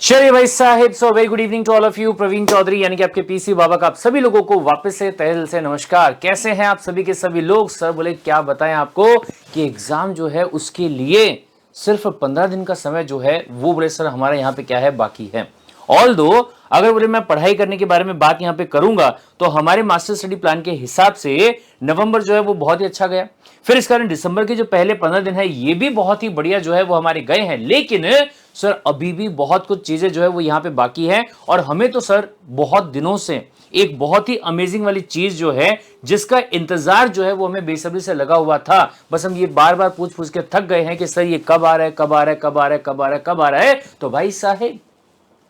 चलिए भाई साहिब, so very good evening to all of you. Praveen Chaudhary यानी कि आपके पीसी बाबा का आप सभी लोगों को वापस से तहे दिल से नमस्कार। कैसे हैं आप सभी के सभी लोग? सर बोले क्या बताएं आपको कि एग्जाम जो है उसके लिए सिर्फ 15 दिन का समय जो है वो बोले सर हमारे यहाँ पे क्या है बाकी है। ऑल दो अगर बोले मैं पढ़ाई करने के बारे में बात यहाँ पे करूंगा तो हमारे मास्टर स्टडी प्लान के हिसाब से नवंबर जो है वो बहुत ही अच्छा गया। फिर इस कारण दिसंबर के जो पहले 15 दिन है ये भी बहुत ही बढ़िया जो है वो हमारे गए हैं। लेकिन सर अभी भी बहुत कुछ चीजें जो है वो यहाँ पे बाकी है और हमें तो सर बहुत दिनों से एक बहुत ही अमेजिंग वाली चीज जो है जिसका इंतजार जो है वो हमें बेसब्री से लगा हुआ था। बस हम ये बार बार पूछ पूछ के थक गए हैं कि सर ये कब आ रहा है, कब आ रहा है, कब आ रहा है, कब आ रहा है, कब आ रहा है। तो भाई साहेब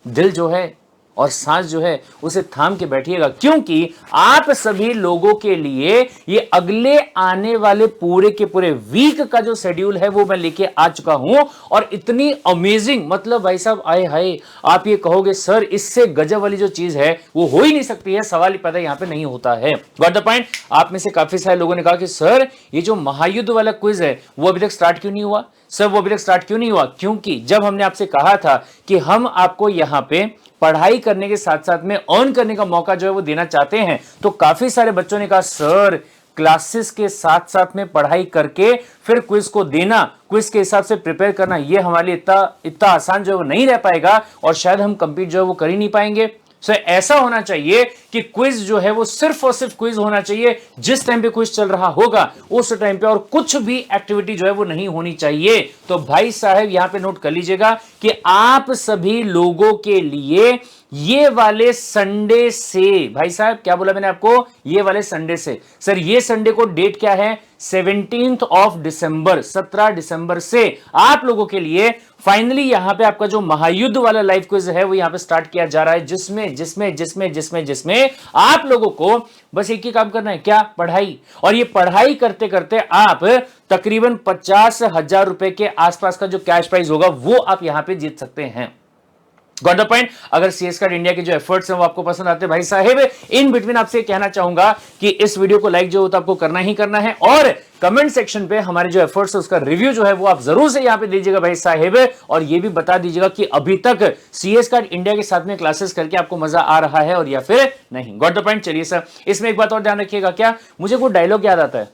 दिल जो है और सांस जो है उसे थाम के बैठिएगा, क्योंकि आप सभी लोगों के लिए ये अगले आने वाले पूरे के पूरे वीक का जो शेड्यूल है वो मैं लेके आ चुका हूं। और इतनी अमेजिंग, मतलब भाई साहब आए हाय, आप ये कहोगे सर इससे गजब वाली जो चीज है वो हो ही नहीं सकती है। सवाल ही पैदा यहां पे नहीं होता है। Got the point. आप में से काफी सारे लोगों ने कहा कि सर ये जो महायुद्ध वाला क्विज है वो अभी तक स्टार्ट क्यों नहीं हुआ? सर वो अभी तक स्टार्ट क्यों नहीं हुआ? क्योंकि जब हमने आपसे कहा था कि हम आपको यहां पे पढ़ाई करने के साथ साथ में अर्न करने का मौका जो है वो देना चाहते हैं, तो काफी सारे बच्चों ने कहा सर क्लासेस के साथ साथ में पढ़ाई करके फिर क्विज को देना, क्विज के हिसाब से प्रिपेयर करना, ये हमारे लिए इतना आसान जो है वो नहीं रह पाएगा और शायद हम कंप्लीट जो है वो कर ही नहीं पाएंगे। सो ऐसा होना चाहिए कि क्विज जो है वो सिर्फ और सिर्फ क्विज होना चाहिए। जिस टाइम पे क्विज चल रहा होगा उस टाइम पे और कुछ भी एक्टिविटी जो है वो नहीं होनी चाहिए। तो भाई साहब यहां पे नोट कर लीजिएगा कि आप सभी लोगों के लिए ये वाले संडे से, भाई साहब क्या बोला मैंने आपको? ये वाले संडे से। सर ये संडे को डेट क्या है? 17th ऑफ डिसंबर, 17 दिसंबर से आप लोगों के लिए फाइनली यहां पे आपका जो महायुद्ध वाला लाइव क्विज है वो यहां पे स्टार्ट किया जा रहा है, जिसमें जिसमें जिसमें जिसमें जिसमें आप लोगों को बस एक ही काम करना है, क्या? पढ़ाई। और ये पढ़ाई करते करते आप तकरीबन 50,000 रुपए के आसपास का जो कैश प्राइज होगा वो आप यहां पे जीत सकते हैं। Got the point. अगर सीएस कार्ड इंडिया के जो एफर्ट्स हैं वो आपको पसंद आते हैं भाई साहेब, इन बिटवीन आपसे कहना चाहूंगा कि इस वीडियो को लाइक जो होता है आपको करना ही करना है और कमेंट सेक्शन पे हमारे जो एफर्ट्स है उसका रिव्यू जो है वो आप जरूर से यहां पे दीजिएगा भाई साहेब। और ये भी बता दीजिएगा कि अभी तक सीएस कार्ड इंडिया के साथ में क्लासेस करके आपको मजा आ रहा है और या फिर नहीं। Got the point. चलिए सर इसमें एक बात और ध्यान रखिएगा, क्या मुझे कोई डायलॉग याद आता है?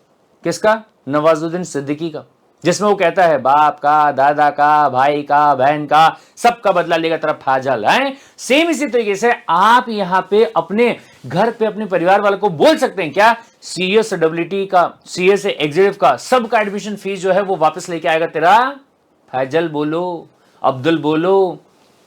किसका? नवाजुद्दीन सिद्दीकी का, जिसमें वो कहता है बाप का, दादा का, भाई का, बहन का, सबका बदला लेगा तरफ फाजल है। सेम इसी तरीके से आप यहां पे अपने घर पे अपने परिवार वालों को बोल सकते हैं, क्या? सीएस डब्ल्यूटी का, सीएस एग्जीक्यूटिव का, सबका एडमिशन फीस जो है वो वापस लेके आएगा तेरा फैजल बोलो, अब्दुल बोलो,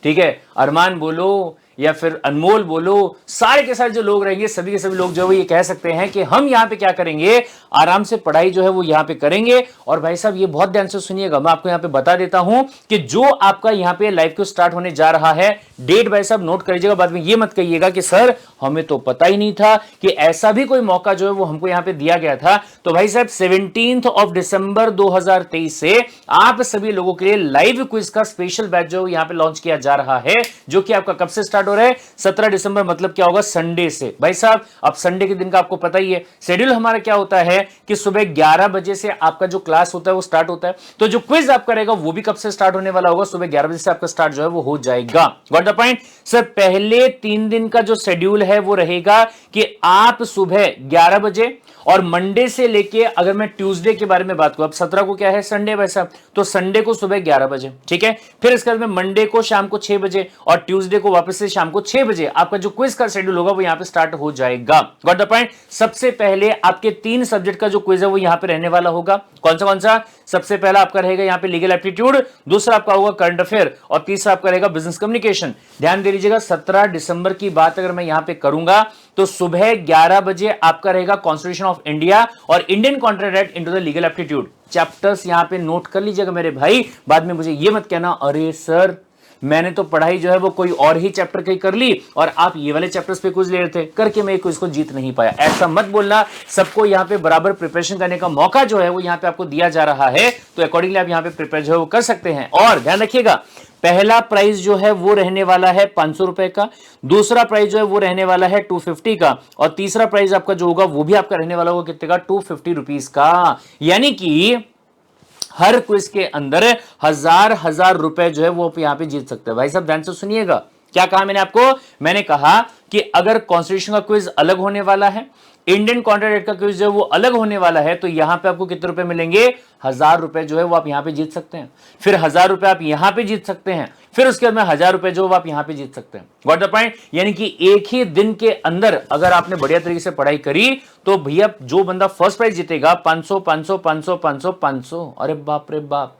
ठीक है, अरमान बोलो या फिर अनमोल बोलो, सारे के सारे जो लोग रहेंगे सभी के सभी लोग जो है ये कह सकते हैं कि हम यहां पे क्या करेंगे, आराम से पढ़ाई जो है वो यहां पे करेंगे। और भाई साहब ये बहुत ध्यान से सुनिएगा, मैं आपको यहां पे बता देता हूं कि जो आपका यहां पे लाइव क्विज स्टार्ट होने जा रहा है, डेट भाई साहब नोट कर लीजिएगा। बाद में ये मत कहिएगा कि सर हमें तो पता ही नहीं था कि ऐसा भी कोई मौका जो है वो हमको यहां पे दिया गया था। तो भाई साहब 17 ऑफ दिसंबर 2023 से आप सभी लोगों के लिए लाइव क्विज का स्पेशल बैच जो यहां पे लॉन्च किया जा रहा है, जो कि आपका कब से स्टार्ट हो रहा है? 17 दिसंबर। मतलब क्या होगा? संडे से। भाई साहब अब संडे के दिन का आपको पता ही है शेड्यूल हमारा क्या होता है कि सुबह 11 बजे से आपका जो क्लास होता है वो स्टार्ट होता है, तो जो क्विज आपका रहेगा वो भी कब से स्टार्ट होने वाला होगा? सुबह 11 बजे से आपका स्टार्ट जो है वो हो जाएगा। Got the point. सर पहले 3 दिन का जो शेड्यूल है वो रहेगा कि आप सुबह 11 बजे और मंडे से लेके, अगर मैं ट्यूसडे के बारे में बात करूं, अब 17 को क्या है? संडे भाई साहब, तो संडे को सुबह 11 बजे, ठीक है। फिर इसके बाद में मंडे को शाम को 6 बजे और ट्यूसडे को वापस से शाम को 6 बजे आपका जो क्विज का शेड्यूल होगा वो यहां पे स्टार्ट हो जाएगा। Got the point. सबसे पहले आपके 3 सब्जेक्ट का जो क्विज है वो यहां पे रहने वाला होगा। कौन सा कौन सा? सबसे पहला आपका रहेगा यहां पे लीगल एप्टीट्यूड, दूसरा आपका होगा करंट अफेयर और तीसरा आपका रहेगा बिजनेस कम्युनिकेशन। ध्यान दे लीजिएगा 17 दिसंबर की बात अगर मैं यहां पे करूंगा तो सुबह 11 बजे आपका रहेगा कॉन्स्टिट्यूशन ऑफ इंडिया और Indian contract act into the legal aptitude. Chapters यहां पे नोट कर लीजिएगा मेरे भाई, बाद में मुझे ये मत कहना अरे सर मैंने तो पढ़ाई जो है वो कोई और ही चैप्टर की कर ली और आप ये वाले चैप्टर्स पे कुछ ले रहे थे, करके मैं क्विज को जीत नहीं पाया। ऐसा मत बोलना। सबको यहाँ पे बराबर प्रिपरेशन करने का मौका जो है वो यहाँ पे आपको दिया जा रहा है, तो अकॉर्डिंगली आप यहाँ पे प्रिपेयर जो है वो कर सकते हैं। और ध्यान रखिएगा पहला प्राइज जो है वो रहने वाला है 500 रुपए का, दूसरा प्राइज जो है वो रहने वाला है 250 का और तीसरा प्राइज आपका जो होगा वो भी आपका रहने वाला होगा कितने का? 250 रुपीज का। यानी कि हर क्विज के अंदर हजार रुपए जो है वो यहां पे जीत सकते हैं। भाई साहब ध्यान से सुनिएगा, क्या कहा मैंने आपको? मैंने कहा कि अगर कॉन्स्टिट्यूशन का क्विज अलग होने वाला है, इंडियन कॉन्ट्रैक्ट का क्विज जो है वो अलग होने वाला है, तो यहां पे आपको कितने रुपए मिलेंगे? 1000 रुपए जो है वो आप यहां पे जीत सकते हैं। फिर 1000 रुपए आप यहां पे जीत सकते हैं, फिर उसके बाद में 1000 रुपए जो आप यहां पे जीत सकते हैं। Got the point? यानी कि एक ही दिन के अंदर अगर आपने बढ़िया तरीके से पढ़ाई करी तो भैया जो बंदा फर्स्ट प्राइज जीतेगा 500 500 500 500 500, अरे बाप रे बाप,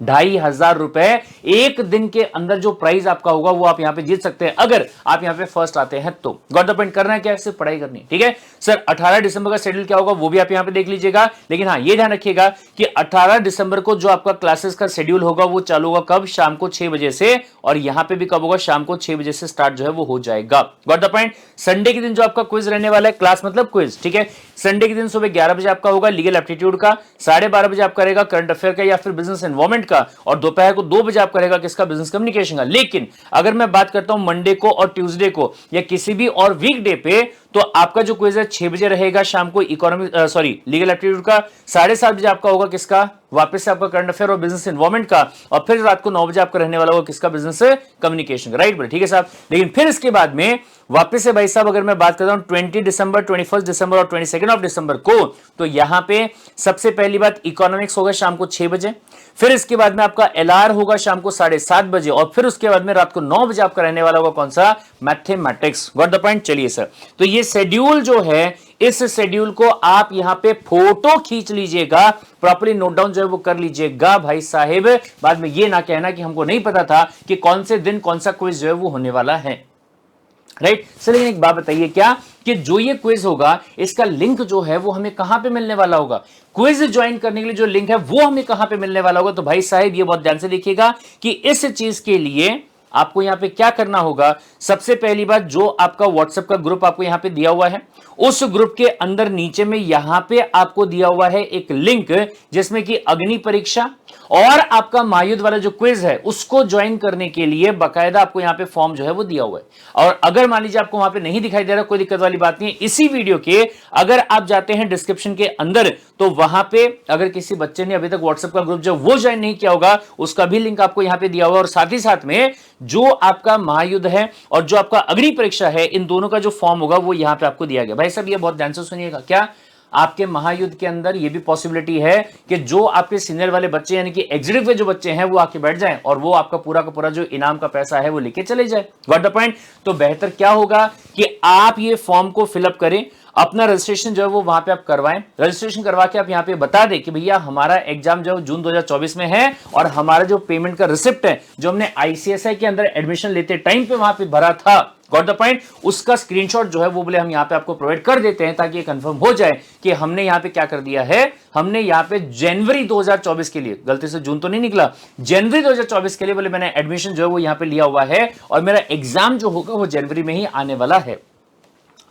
2500 रुपए एक दिन के अंदर जो प्राइज आपका होगा वो आप यहां पे जीत सकते हैं अगर आप यहां पे फर्स्ट आते हैं तो। Got the point? करना है क्या? सिर्फ पढ़ाई करनी, ठीक है सर। 18 दिसंबर का शेड्यूल क्या होगा वो भी आप यहां पे देख लीजिएगा, लेकिन हाँ ये ध्यान रखिएगा कि 18 दिसंबर को जो आपका क्लासेस का शेड्यूल होगा वो चालू होगा कब? शाम को 6 बजे से, और यहां पे भी कब होगा? शाम को 6 बजे से स्टार्ट जो है वो हो जाएगा। Got the point? संडे के दिन जो आपका क्विज रहने वाला है, क्लास मतलब क्विज, ठीक है, संडे के दिन सुबह 11 बजे आपका होगा लीगल एप्टीट्यूड का, 12:30 बजे आपका रहेगा करंट अफेयर का या फिर बिजनेस एनवायरमेंट का, और दोपहर को 2 बजे आपका रहेगा किसका? बिजनेस कम्युनिकेशन का। लेकिन अगर मैं बात करता हूं मंडे को और ट्यूसडे को या किसी भी और वीकडे पे, तो आपका जो क्विज है 6 बजे रहेगा शाम को लीगल एप्टीट्यूड का, 7:30 बजे आपका होगा किसका? वापस से आपका करंट अफेयर और बिजनेस एनवायरमेंट का, और फिर रात को 9 बजे आपका रहने वाला होगा किसका? बिजनेस कम्युनिकेशन का। राइट बोले, ठीक है साहब। लेकिन फिर इसके बाद में वापस से भाई साहब अगर मैं बात करता हूं 20 दिसंबर, 21 दिसंबर और 22 दिसंबर को, तो यहां पे सबसे पहली बात इकोनॉमिक्स होगा शाम को 6 बजे, फिर इसके बाद में आपका एलआर होगा शाम को 7:30 बजे, और फिर उसके बाद में रात को 9 बजे आपका रहने वाला होगा कौन सा? मैथमेटिक्स। Got the point? चलिए सर, तो ये शेड्यूल जो है, इस शेड्यूल को आप यहां पे फोटो खींच लीजिएगा, प्रॉपर्ली नोट डाउन जो है वो कर लीजिएगा भाई साहेब, बाद में ये ना कहना कि हमको नहीं पता था कि कौन से दिन कौन सा क्विज जो है वो होने वाला है। राइट सर, लेकिन एक बात बताइए क्या कि जो ये क्विज होगा इसका लिंक जो है वो हमें कहां पे मिलने वाला होगा? क्विज ज्वाइन करने के लिए जो लिंक है वो हमें कहां पे मिलने वाला होगा? तो भाई साहब ये बहुत ध्यान से देखिएगा कि इस चीज के लिए आपको यहां पे क्या करना होगा। सबसे पहली बात, जो आपका व्हाट्सएप का ग्रुप आपको यहां पे दिया हुआ है, उस ग्रुप के अंदर नीचे में यहां पे आपको दिया हुआ है एक लिंक, जिसमें कि अग्नि परीक्षा और आपका महायुद्ध वाला जो क्विज है उसको ज्वाइन करने के लिए बकायदा आपको यहां पे फॉर्म जो है वो दिया हुआ है। और अगर मान लीजिए आपको वहां पे नहीं दिखाई दे रहा, कोई दिक्कत वाली बात नहीं है, इसी वीडियो के अगर आप जाते हैं डिस्क्रिप्शन के अंदर, तो वहां पे अगर किसी बच्चे ने अभी तक व्हाट्सएप का ग्रुप जो वो ज्वाइन नहीं किया होगा, उसका भी लिंक आपको यहां पे दिया हुआ है, और साथ ही साथ में जो आपका महायुद्ध है और जो आपका अग्नि परीक्षा है, इन दोनों का जो फॉर्म होगा वो यहां पे आपको दिया गया। भाई साहब ये बहुत ध्यान से सुनिएगा, क्या आपके महायुद्ध के अंदर ये भी पॉसिबिलिटी है कि जो आपके सीनियर वाले बच्चे यानी कि एग्जीक्यूटिव के जो बच्चे हैं वो आके बैठ जाएं और वो आपका पूरा का पूरा जो इनाम का पैसा है वो लेके चले जाए। Got the point? तो बेहतर क्या होगा कि आप ये फॉर्म को फिलअप करें, अपना रजिस्ट्रेशन जो है वो वहां पे आप करवाएं, रजिस्ट्रेशन करवा के आप यहां पे बता दें कि भैया हमारा एग्जाम जो जून 2024 में है, और हमारा जो पेमेंट का रिसिप्ट है जो हमने आईसीएसआई के अंदर एडमिशन लेते टाइम पे वहां पे भरा था, गॉट द पॉइंट, उसका स्क्रीनशॉट जो है वो बोले हम यहां पे आपको प्रोवाइड कर देते हैं, ताकि ये कंफर्म हो जाए कि हमने यहां पे क्या कर दिया है, हमने यहां पे जनवरी 2024 के लिए, गलती से जून तो नहीं निकला, जनवरी 2024 के लिए बोले मैंने एडमिशन जो है वो यहां पे लिया हुआ है, और मेरा एग्जाम जो होगा वो जनवरी में ही आने वाला है।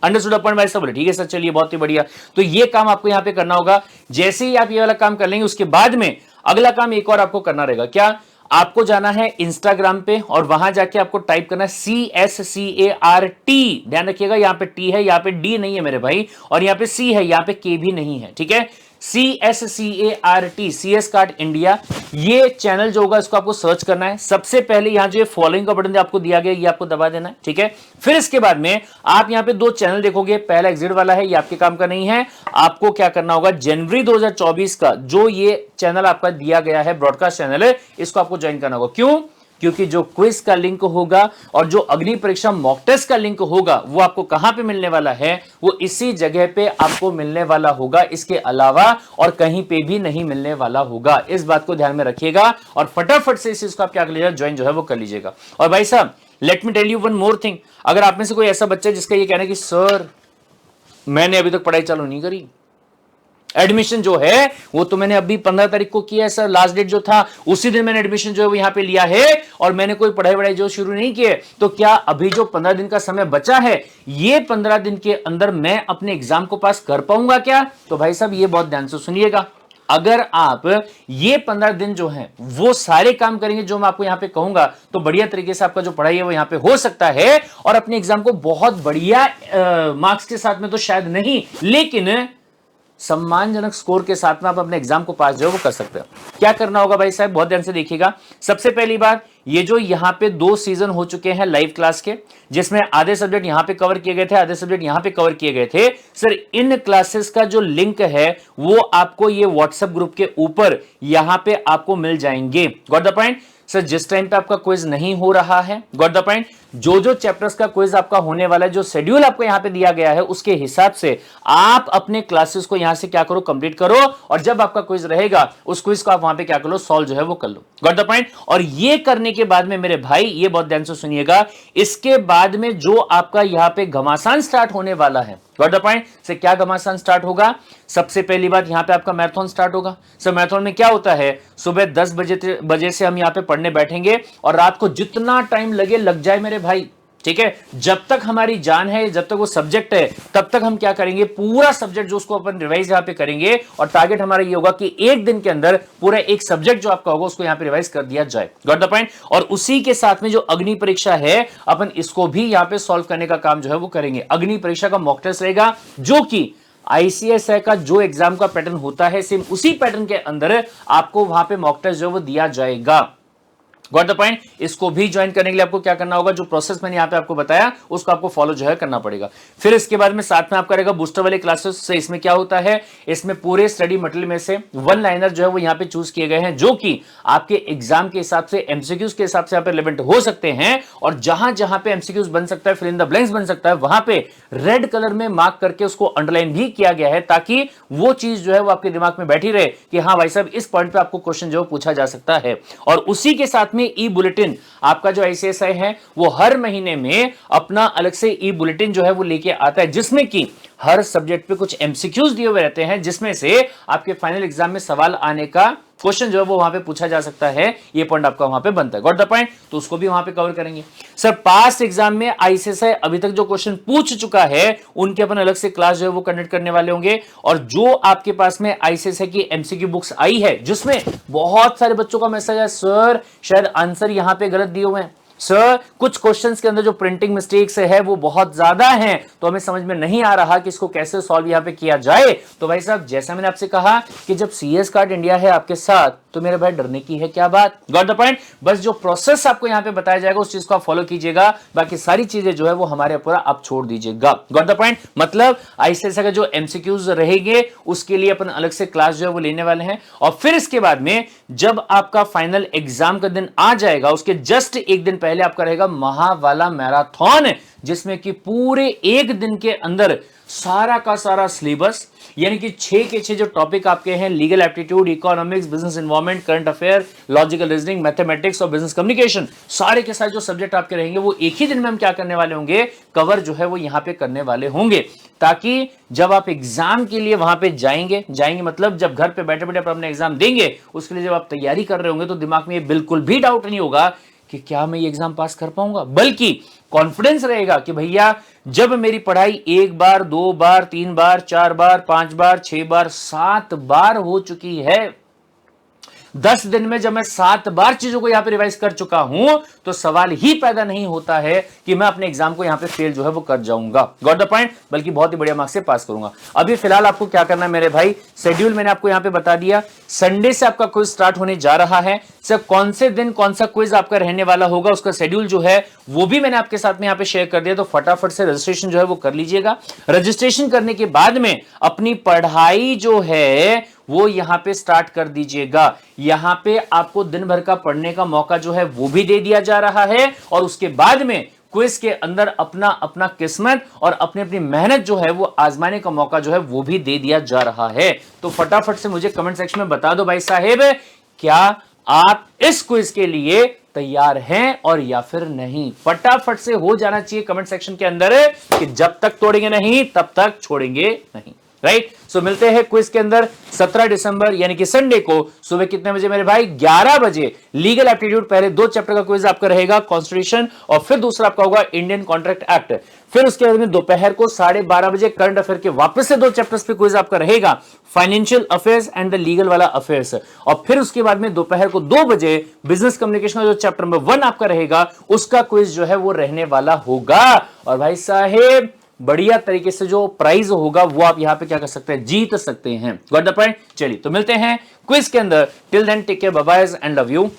अंडरस्टूड अपॉइंट भाई सब बोले, ठीक है सर, चलिए बहुत ही बढ़िया। तो ये काम आपको यहां पे करना होगा। जैसे ही आप ये वाला काम कर लेंगे, उसके बाद में अगला काम एक और आपको करना रहेगा। क्या? आपको जाना है इंस्टाग्राम पे और वहां जाके आपको टाइप करना है CSCART। ध्यान रखिएगा, यहां पे टी है, यहां पे डी नहीं है मेरे भाई, और यहां पे सी है, यहां पे के भी नहीं है, ठीक है। CSCART, CS कार्ट इंडिया, ये चैनल जो होगा इसको आपको सर्च करना है। सबसे पहले यहां जो फॉलोइंग का बटन आपको दिया गया, ये आपको दबा देना है, ठीक है। फिर इसके बाद में आप यहां पे 2 चैनल देखोगे, पहला एग्जिट वाला है, ये आपके काम का नहीं है। आपको क्या करना होगा, जनवरी 2024 का जो ये चैनल आपका दिया गया है, ब्रॉडकास्ट चैनल है, इसको आपको ज्वाइन करना होगा। क्यों? क्योंकि जो क्विज का लिंक होगा और जो अग्नि परीक्षा मॉक टेस्ट का लिंक होगा वो आपको कहां पे मिलने वाला है, वो इसी जगह पे आपको मिलने वाला होगा, इसके अलावा और कहीं पे भी नहीं मिलने वाला होगा। इस बात को ध्यान में रखिएगा और फटाफट से इस चीज को आप क्या कर लीजिएगा, ज्वाइन जो है वो कर लीजिएगा। और भाई साहब let me tell you one more thing, अगर आप में से कोई ऐसा बच्चा है जिसका ये कहना है कि सर मैंने अभी तक पढ़ाई चालू नहीं करी, एडमिशन जो है वो तो मैंने अभी 15 तारीख को किया है सर, लास्ट डेट जो था उसी दिन मैंने एडमिशन जो है वो यहां पे लिया है और मैंने कोई पढ़ाई जो शुरू नहीं किए, तो क्या अभी जो 15 दिन का समय बचा है, ये 15 दिन के अंदर मैं अपने एग्जाम को पास कर पाऊंगा क्या? तो भाई साहब ये बहुत ध्यान से सुनिएगा, अगर आप ये 15 दिन जो है वो सारे काम करेंगे जो मैं आपको यहां पे कहूंगा, तो बढ़िया तरीके से आपका जो पढ़ाई है वो यहां पे हो सकता है और अपने एग्जाम को बहुत बढ़िया मार्क्स के साथ में तो शायद नहीं, लेकिन सम्मानजनक स्कोर के साथ में आप अपने एग्जाम को पास जो है वो कर सकते हो। क्या करना होगा भाई साहब, बहुत ध्यान से देखिएगा। सबसे पहली बात, ये जो यहाँ पे 2 सीजन हो चुके हैं लाइव क्लास के, जिसमें आधे सब्जेक्ट यहां पे कवर किए गए थे, आधे सब्जेक्ट यहां पे कवर किए गए थे। सर इन क्लासेस का जो लिंक है वो आपको ये व्हाट्सएप ग्रुप के ऊपर यहां पे आपको मिल जाएंगे। Got the point. सर जिस टाइम पे आपका क्विज नहीं हो रहा है, गॉट द पॉइंट, जो चैप्टर्स का क्विज आपका होने वाला है, जो शेड्यूल आपको यहां पे दिया गया है उसके हिसाब से आप अपने क्लासेस को यहां से क्या करो, कंप्लीट करो, और जब आपका क्विज रहेगा उस क्विज को आप वहां पे क्या करो, सॉल्व जो है वो कर लो। Got the point. और ये करने के बाद में मेरे भाई, ये बहुत ध्यान से सुनिएगा, इसके बाद में जो आपका यहां पे घमासान स्टार्ट होने वाला है, गॉट द पॉइंट, से क्या घमासान स्टार्ट होगा। सबसे पहली बात, यहां पे आपका मैराथन स्टार्ट होगा। सर मैराथन में क्या होता है, सुबह 10 बजे से हम यहां पे पढ़ने बैठेंगे और रात को जितना टाइम लगे लग जाए मेरे भाई, ठीक है। जब तक हमारी जान है, जब तक वो सब्जेक्ट है, तब तक हम क्या करेंगे, पूरा सब्जेक्ट जो उसको अपन रिवाइज यहां पे करेंगे, और टारगेट हमारा ये होगा कि एक दिन के अंदर पूरा एक सब्जेक्ट जो आपका होगा उसको यहां पे रिवाइज कर दिया जाए। Got the point. और उसी के साथ में जो अग्नि परीक्षा है, अपन इसको भी यहां पे सॉल्व करने का काम जो है वो करेंगे। अग्नि परीक्षा का मॉक टेस्ट रहेगा, जो कि आईसीएसआई का जो एग्जाम का पैटर्न होता है, सेम उसी पैटर्न के अंदर आपको वहां पे मॉक टेस्ट जो वो दिया जाएगा। Got the point. इसको भी ज्वाइन करने के लिए आपको क्या करना होगा, जो प्रोसेस मैंने यहां पे आपको बताया उसको आपको फॉलो जो है करना पड़ेगा। फिर इसके बाद में साथ में आपका रहेगा बूस्टर वाले क्लासेस से। इसमें क्या होता है, इसमें पूरे स्टडी मटेरियल में से 1 लाइनर जो है वो यहां पे चूज किए गए हैं, जो कि आपके एग्जाम के हिसाब से, एमसीक्यूज के हिसाब से यहां पे रिलेवेंट हो सकते हैं। और जहां जहां पे एमसीक्यूज बन सकता है, फिल इन द ब्लैंक्स बन सकता है, वहां पे रेड कलर में मार्क करके उसको अंडरलाइन भी किया गया है, ताकि वो चीज जो है वो आपके दिमाग में बैठी रहे कि हाँ भाई साहब इस पॉइंट पे आपको क्वेश्चन जो पूछा जा सकता है। और उसी के साथ में ई बुलेटिन, आपका जो आईसीएसआई है वो हर महीने में अपना अलग से ई बुलेटिन जो है वो लेके आता है, जिसमें कि हर सब्जेक्ट पे कुछ एमसीक्यूज दिए हुए रहते हैं, जिसमें से आपके फाइनल एग्जाम में सवाल आने का क्वेश्चन जो है वो वहां पे पूछा जा सकता है। ये पॉइंट आपका वहां पे बनता है। Got the point. तो उसको भी वहां पे कवर करेंगे। सर पास्ट एग्जाम में आईसीएसआई अभी तक जो क्वेश्चन पूछ चुका है उनके अपन अलग से क्लास जो है वो कंडक्ट करने वाले होंगे। और जो आपके पास में आईसीएसआई की एमसीक्यू बुक्स आई है, जिसमें बहुत सारे बच्चों का मैसेज है, सर शायद आंसर यहां पे गलत दिए हुए हैं, सर कुछ क्वेश्चंस के अंदर जो प्रिंटिंग मिस्टेक्स है वो बहुत ज्यादा हैं, तो हमें समझ में नहीं आ रहा कि इसको कैसे सॉल्व यहां पे किया जाए। तो भाई साहब जैसा मैंने आपसे कहा कि जब सीएस कार्ड इंडिया है आपके साथ, तो मेरे भाई डरने की है क्या बात। Got the point. बस जो प्रोसेस आपको यहां पे बताया जाएगा उस चीज को आप फॉलो कीजिएगा, बाकी सारी चीजें जो है वो हमारे ऊपर आप छोड़ दीजिएगा। Got the point. मतलब आईसीएसआई का जो एमसीक्यूज रहेंगे उसके लिए अपन अलग से क्लास जो है वो लेने वाले हैं। और फिर इसके बाद में जब आपका फाइनल एग्जाम का दिन आ जाएगा, उसके जस्ट एक दिन पहले आपका रहेगा महावाला मैराथन, जिसमें कि पूरे एक दिन के अंदर सारा का सारा सिलेबस, यानी कि 6 के 6 जो टॉपिक आपके हैं, legal aptitude, economics, business environment, current affair, logical reasoning, mathematics और बिजनेस कम्युनिकेशन, सारे के सारे जो सब्जेक्ट आपके रहेंगे वो एक ही दिन में हम क्या करने वाले होंगे, कवर जो है वो यहां पे करने वाले होंगे, ताकि जब आप एग्जाम के लिए वहां पे जाएंगे मतलब जब घर पे बैठे बैठे अपने एग्जाम देंगे, उसके लिए जब आप तैयारी कर रहे होंगे तो दिमाग में ये बिल्कुल भी डाउट नहीं होगा कि क्या मैं ये एग्जाम पास कर पाऊंगा, बल्कि कॉन्फिडेंस रहेगा कि भैया जब मेरी पढ़ाई 1 बार, 2 बार, 3 बार, 4 बार, 5 बार, 6 बार, 7 बार हो चुकी है, 10 दिन में जब मैं 7 बार चीजों को यहां पे रिवाइज कर चुका हूं, तो सवाल ही पैदा नहीं होता है कि मैं अपने एग्जाम को यहां पे फेल जो है वो कर जाऊंगा। Got the point. बल्कि बहुत ही बढ़िया मार्क्स से पास करूंगा। अभी फिलहाल आपको क्या करना है मेरे भाई, शेड्यूल मैंने आपको यहां पे बता दिया। संडे से आपका क्विज स्टार्ट होने जा रहा है। सर कौन से दिन कौन सा क्विज आपका रहने वाला होगा, उसका शेड्यूल जो है वो भी मैंने आपके साथ में यहां पे शेयर कर दिया, तो फटाफट से रजिस्ट्रेशन जो है वो कर लीजिएगा। रजिस्ट्रेशन करने के बाद में अपनी पढ़ाई जो है वो यहां पे स्टार्ट कर दीजिएगा। यहां पे आपको दिन भर का पढ़ने का मौका जो है वो भी दे दिया जा रहा है, और उसके बाद में क्विज के अंदर अपना अपना किस्मत और अपनी अपनी मेहनत जो है वो आजमाने का मौका जो है वो भी दे दिया जा रहा है। तो फटाफट से मुझे कमेंट सेक्शन में बता दो भाई साहेब, क्या आप इस क्विज के लिए तैयार हैं और या फिर नहीं। फटाफट से हो जाना चाहिए कमेंट सेक्शन के अंदर कि जब तक तोड़ेंगे नहीं तब तक छोड़ेंगे नहीं। राइट। सो मिलते हैं क्विज के अंदर 17 दिसंबर यानी कि संडे को सुबह कितने बजे मेरे भाई, 11 बजे। लीगल एप्टीट्यूड पहले 2 चैप्टर का क्विज आपका रहेगा, कॉन्स्टिट्यूशन, और फिर दूसरा आपका होगा इंडियन कॉन्ट्रैक्ट एक्ट। फिर उसके बाद में दोपहर को 12:30 बजे करंट अफेयर के वापस से 2 चैप्टर्स पे क्विज आपका रहेगा, financial affairs and the legal वाला अफेयर्स। और फिर उसके बाद में दोपहर को 2 बजे बिजनेस कम्युनिकेशन का जो चैप्टर नंबर 1 आपका रहेगा उसका क्विज जो है वो रहने वाला होगा। और भाई साहेब बढ़िया तरीके से जो प्राइज होगा वो आप यहां पे क्या कर सकते हैं, जीत सकते हैं। Got the point? चलिए तो मिलते हैं क्विज के अंदर। Till then take care, bye bye and love you.